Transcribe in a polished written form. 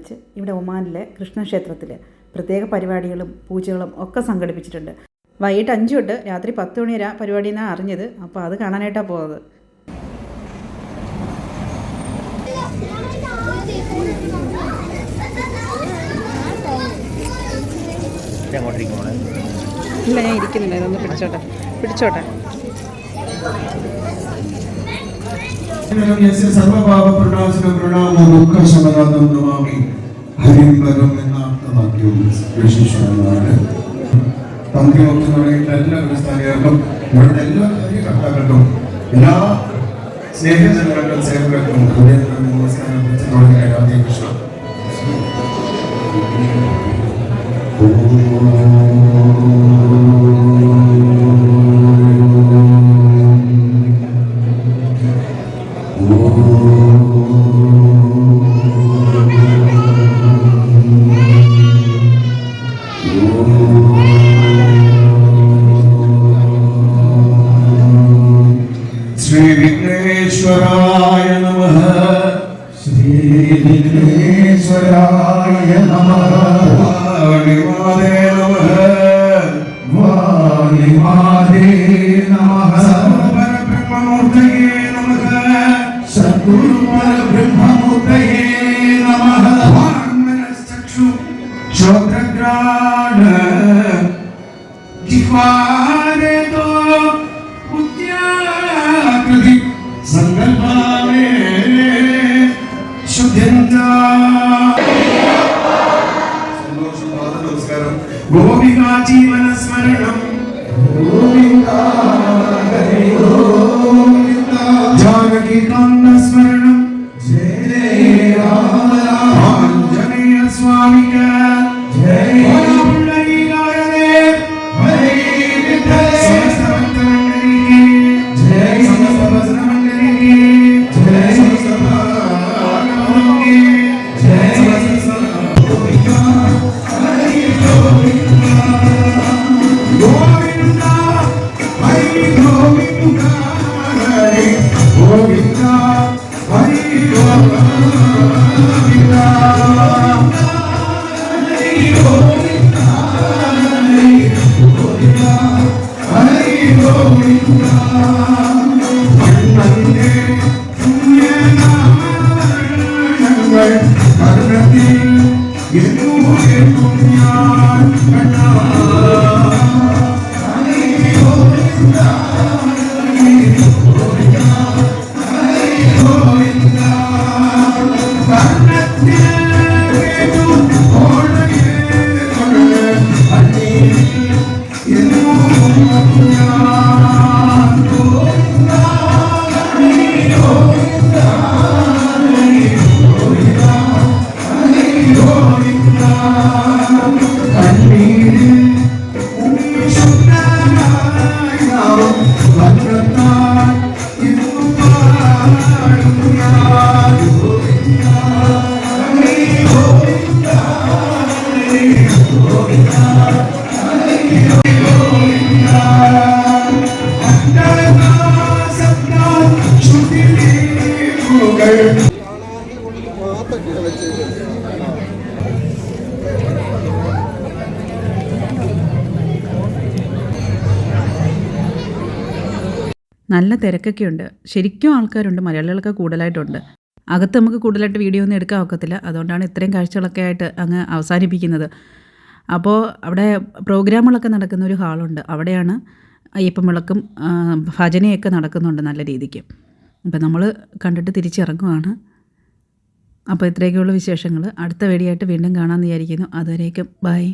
വെച്ച് ഇവിടെ ഒമാനിലെ കൃഷ്ണക്ഷേത്രത്തിൽ പ്രത്യേക പരിപാടികളും പൂജകളും ഒക്കെ സംഘടിപ്പിച്ചിട്ടുണ്ട്. വൈകിട്ട് 5 തൊട്ട് രാത്രി 10 മണി വരെ പരിപാടി എന്നാണ് അറിഞ്ഞത്. അപ്പോൾ അത് കാണാനായിട്ടാണ് പോകുന്നത്. ഇല്ല, ഞാൻ ഇരിക്കുന്നില്ല. ഇതൊന്ന് പിടിച്ചോട്ടെ. സർവഭാവ പ്രണാശന പ്രണാമോ ദുഃഖ ശമനാദം നമാമി ഹരിംബരം എന്ന അർത്ഥവാക്യവും വിശേഷമാണ്. തന്ത്രിമൊക്കെ തുടങ്ങിയിട്ട് എല്ലാ ക്രിസ്ത്യാനികൾക്കും ഇവിടുത്തെ എല്ലാ കാര്യകർത്താക്കൾക്കും എല്ലാ സ്നേഹജനങ്ങൾക്കും സേവകർക്കും നമസ്കാരം തുടങ്ങിയ രാധേ കൃഷ്ണ. श्री विघ्नेश्वराय नमः. श्री विघ्नेश्वराय नमः. वाणिमादे नमः. वाणिमादे नमः. सद्गुरु ब्रह्ममूर्तये नमः. सद्गुरु ब्रह्ममूर्तये नमः. वाङ्मनश्चक्षु श्रोत्रघ्राण जिह्वारे तो बुद्ध्याकृति संकल्पावे शुद्ध्यन्ता. नमस्कारम. गोपिका जीवन स्मरणम गोविंदा हरे गोविंदा. जानकी कांत स्मरणम जय जय राम राम. आंजनेय स्वामी का जय. നല്ല തിരക്കൊക്കെയുണ്ട്. ശരിക്കും ആൾക്കാരുണ്ട്. മലയാളികളൊക്കെ കൂടുതലായിട്ടുണ്ട്. അകത്ത് നമുക്ക് കൂടുതലായിട്ട് വീഡിയോ ഒന്നും എടുക്കാൻ ഒക്കത്തില്ല. അതുകൊണ്ടാണ് ഇത്രയും കാഴ്ചകളൊക്കെ ആയിട്ട് അങ്ങ് അവസാനിപ്പിക്കുന്നത്. അപ്പോൾ അവിടെ പ്രോഗ്രാമുകളൊക്കെ നടക്കുന്ന ഒരു ഹാളുണ്ട്. അവിടെയാണ് അയ്യപ്പൻ വിളക്കും ഭജനയൊക്കെ നടക്കുന്നുണ്ട് നല്ല രീതിക്ക്. അപ്പോൾ നമ്മൾ കണ്ടിട്ട് തിരിച്ചിറങ്ങുവാണ്. അപ്പോൾ ഇത്രയൊക്കെയുള്ള വിശേഷങ്ങൾ. അടുത്ത വീഡിയോ ആയിട്ട് വീണ്ടും കാണാമെന്ന് വിചാരിക്കുന്നു. അതുവരേക്കും ബൈ.